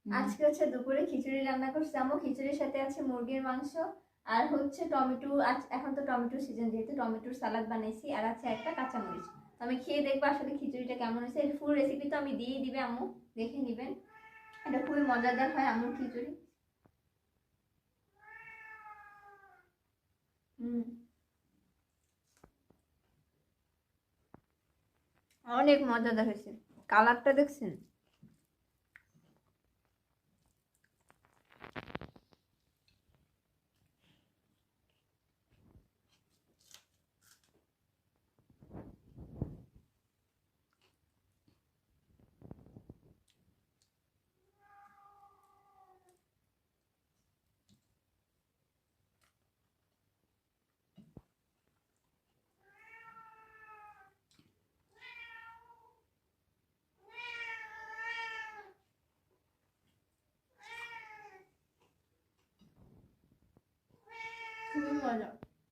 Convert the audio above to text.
আজকে হচ্ছে দুপুরে খিচুড়ি রান্না করছি আম্মু। খিচুড়ির সাথে আছে মুরগির মাংস আর হচ্ছে টমেটো। এখন তো টমেটোর সিজন, যেহেতু টমেটোর সালাদ বানাইছি, আর আছে একটা কাঁচামরিচ। তো আমি খেয়ে দেখবো আসলে খিচুড়িটা কেমন হয়েছে। এর ফুল রেসিপি তো আমি দিয়ে দিবে আম্মু, দেখে নেবেন। এটা খুবই মজাদার হয় আম্মুর খিচুড়ি। অনেক মজাদার হয়েছে, কালারটা দেখছেন? খুবই মজা।